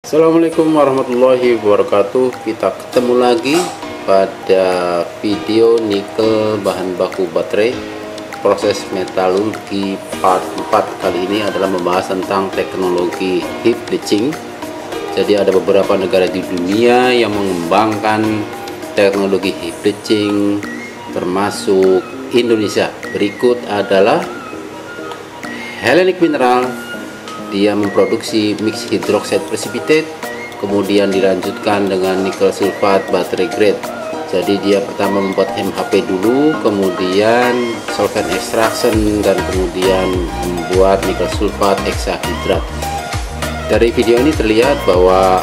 Assalamualaikum warahmatullahi wabarakatuh. Kita ketemu lagi pada video nikel bahan baku baterai proses metalurgi part 4. Kali ini adalah membahas tentang teknologi heap leaching. Jadi ada beberapa negara di dunia yang mengembangkan teknologi heap leaching, termasuk Indonesia. Berikut adalah Hellenic Mineral. Dia memproduksi mixed hydroxide precipitate, kemudian dilanjutkan dengan nickel sulfate battery grade. Jadi dia pertama membuat MHP dulu, kemudian solvent extraction, dan kemudian membuat nickel sulfate hexahidrat. Dari video ini terlihat bahwa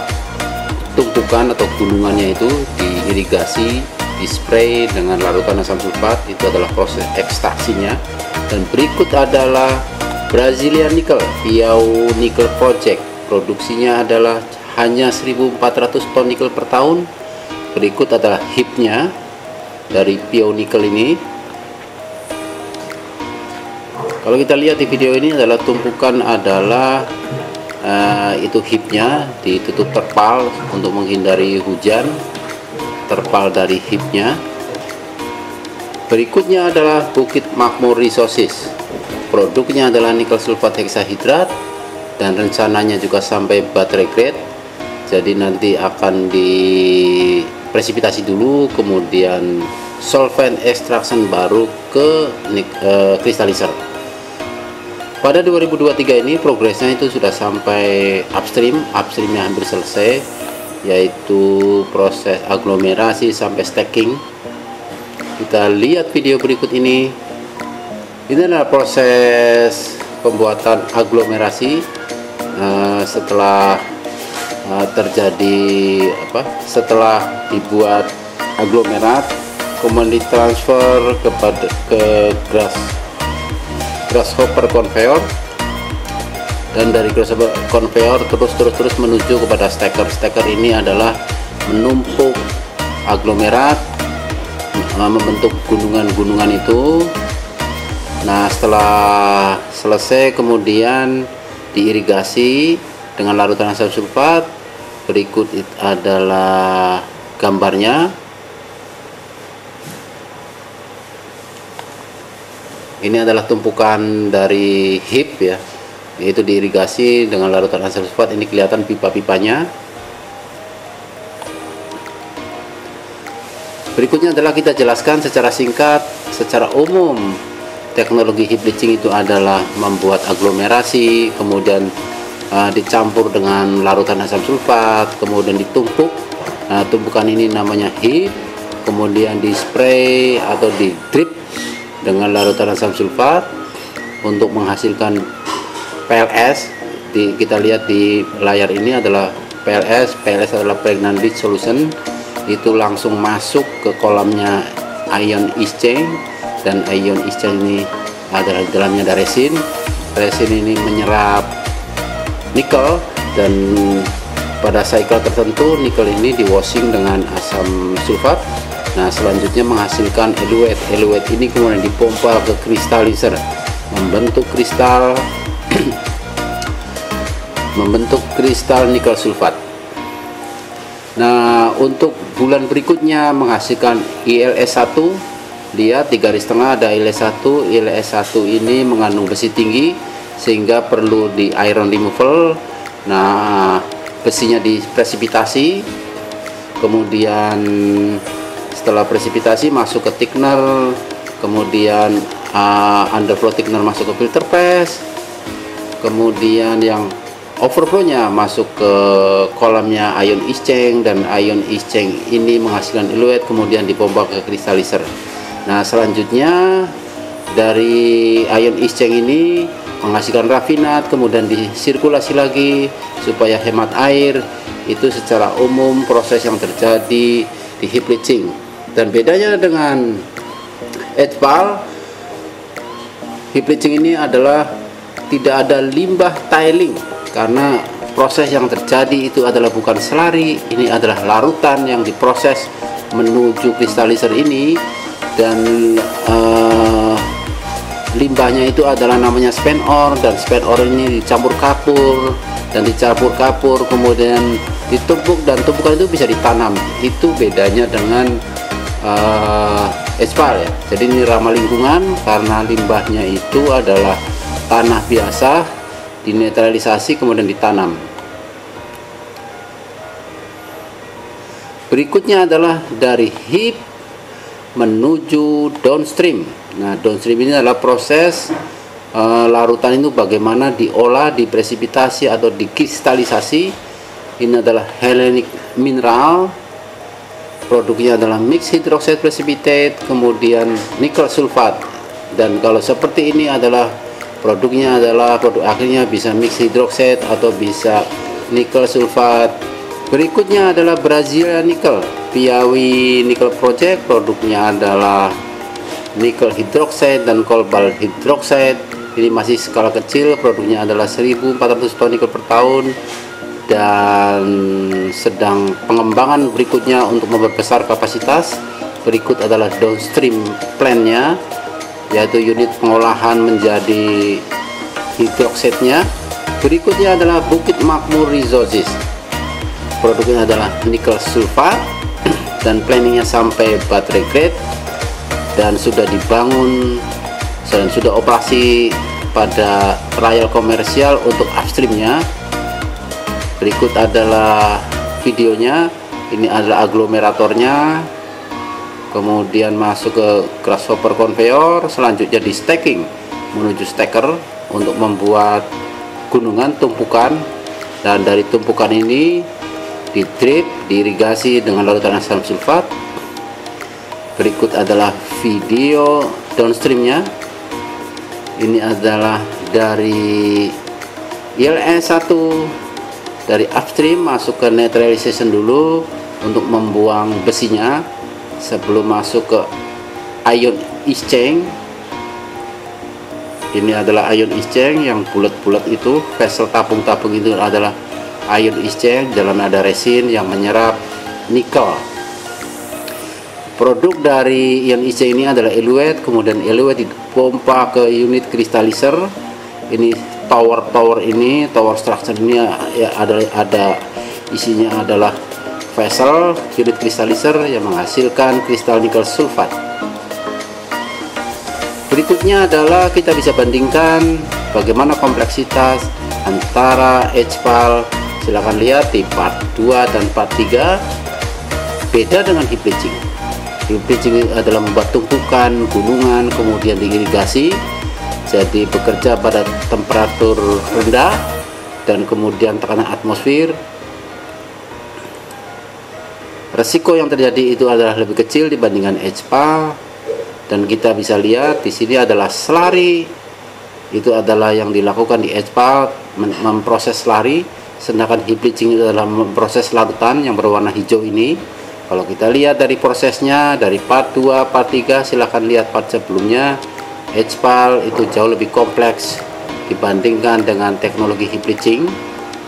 tumpukan atau gunungannya itu diirigasi, dispray dengan larutan asam sulfat. Itu adalah proses ekstraksinya. Dan berikut adalah Brazilian Nickel Piau Nickel Project. Produksinya adalah hanya 1.400 ton nikel per tahun. Berikut adalah heapnya dari Piau Nickel ini. Kalau kita lihat di video ini adalah tumpukan adalah itu heapnya ditutup terpal untuk menghindari hujan, terpal dari heapnya. Berikutnya adalah Bukit Makmur Resources. Produknya adalah nickel sulfate hexahidrat dan rencananya juga sampai battery grade. Jadi nanti akan dipresipitasi dulu, kemudian solvent extraction, baru ke crystallizer. Pada 2023 ini progresnya itu sudah sampai upstreamnya hampir selesai, yaitu proses aglomerasi sampai stacking. Kita lihat video berikut ini. Ini adalah proses pembuatan aglomerasi setelah setelah dibuat aglomerat, kemudian ditransfer ke grasshopper conveyor, dan dari grasshopper conveyor terus menuju kepada stacker. Stacker ini adalah menumpuk aglomerat, membentuk gunungan-gunungan itu. Nah, setelah selesai kemudian diirigasi dengan larutan asam sulfat. Berikut adalah gambarnya. Ini adalah tumpukan dari heap ya, yaitu diirigasi dengan larutan asam sulfat. Ini kelihatan pipa-pipanya. Berikutnya adalah kita jelaskan secara singkat, secara umum. Teknologi heap leaching itu adalah membuat aglomerasi, kemudian dicampur dengan larutan asam sulfat, kemudian ditumpuk. Nah, tumpukan ini namanya heap, kemudian di spray atau di drip dengan larutan asam sulfat untuk menghasilkan PLS. Kita lihat di layar ini adalah PLS. PLS adalah pregnant leach solution. Itu langsung masuk ke kolamnya ion exchange. Dan ion exchange ini adalah dalamnya ada resin. Resin ini menyerap nikel, dan pada cycle tertentu nikel ini di washing dengan asam sulfat. Nah, selanjutnya menghasilkan eluate. Eluate ini kemudian dipompa ke crystallizer, membentuk kristal nikel sulfat. Nah, untuk bulan berikutnya menghasilkan ILS1. Lihat di garis tengah ada ILS1. ILS1 ini mengandung besi tinggi sehingga perlu di iron removal. Nah, besinya dipresipitasi, kemudian setelah presipitasi masuk ke thickener, kemudian underflow thickener masuk ke filter press, kemudian yang overflownya masuk ke kolamnya ion exchange, dan ion exchange ini menghasilkan eluate, kemudian dipompa ke crystallizer. Nah, selanjutnya dari ion exchange ini menghasilkan rafinat, kemudian disirkulasi lagi supaya hemat air. Itu secara umum proses yang terjadi di heap leaching. Dan bedanya dengan HPAL, heap leaching ini adalah tidak ada limbah tiling, karena proses yang terjadi itu adalah bukan slurry, ini adalah larutan yang diproses menuju crystallizer ini. Dan limbahnya itu adalah namanya spent ore, dan spent ore ini dicampur kapur, dan dicampur-kapur kemudian ditumpuk, dan tumpukan itu bisa ditanam. Itu bedanya dengan HPAL ya. Jadi ini ramah lingkungan karena limbahnya itu adalah tanah biasa, dinetralisasi kemudian ditanam. Berikutnya adalah dari HIP menuju downstream. Nah, downstream ini adalah proses larutan itu bagaimana diolah, dipresipitasi atau dikristalisasi. Ini adalah hellenic mineral. Produknya adalah mixed hydroxide precipitate, kemudian nickel sulfat. Dan kalau seperti ini adalah produknya adalah produk akhirnya bisa mixed hydroxide atau bisa nickel sulfat. Berikutnya adalah Brazilian Nickel, Piauí Nickel Project. Produknya adalah nickel hydroxide dan cobalt hydroxide. Ini masih skala kecil, produknya adalah 1.400 ton nikel per tahun, dan sedang pengembangan berikutnya untuk memperbesar kapasitas. Berikut adalah downstream plan-nya, yaitu unit pengolahan menjadi hidroksidnya. Berikutnya adalah Bukit Makmur Resources. Produknya adalah nickel sulfat dan planningnya sampai baterai grade, dan sudah dibangun dan sudah operasi pada trial komersial untuk upstreamnya. Berikut adalah videonya. Ini adalah aglomeratornya, kemudian masuk ke grasshopper conveyor, selanjutnya di stacking menuju stacker untuk membuat gunungan tumpukan, dan dari tumpukan ini di drip, diirigasi dengan larutan asam sulfat. Berikut adalah video downstreamnya. Ini adalah dari ILS1, dari upstream masuk ke neutralization dulu untuk membuang besinya sebelum masuk ke ion exchange. Ini adalah ion exchange yang bulat-bulat itu, vessel tabung-tabung itu adalah ion exchange. Dalam ada resin yang menyerap nikel. Produk dari ion exchange ini adalah eluate, kemudian eluate dipompa ke unit crystallizer. Ini tower ini, tower structure ini ya ada isinya adalah vessel unit crystallizer yang menghasilkan kristal nikel sulfat. Berikutnya adalah kita bisa bandingkan bagaimana kompleksitas antara HPAL. Silahkan lihat di part 2 dan part 3. Beda dengan heap leaching. Heap leaching adalah membuat tumpukan, gunungan, kemudian diirigasi, jadi bekerja pada temperatur rendah dan kemudian tekanan atmosfer. Resiko yang terjadi itu adalah lebih kecil dibandingkan HPAL, dan kita bisa lihat di sini adalah slurry. Itu adalah yang dilakukan di HPAL, memproses slurry, sedangkan heap leaching itu adalah memproses larutan yang berwarna hijau ini. Kalau kita lihat dari prosesnya dari part 2, part 3, silahkan lihat part sebelumnya. HPAL itu jauh lebih kompleks dibandingkan dengan teknologi heap leaching.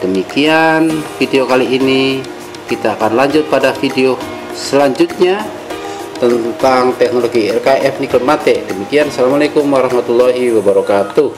Demikian video kali ini. Kita akan lanjut pada video selanjutnya tentang teknologi RKF nikel mate. Demikian, assalamualaikum warahmatullahi wabarakatuh.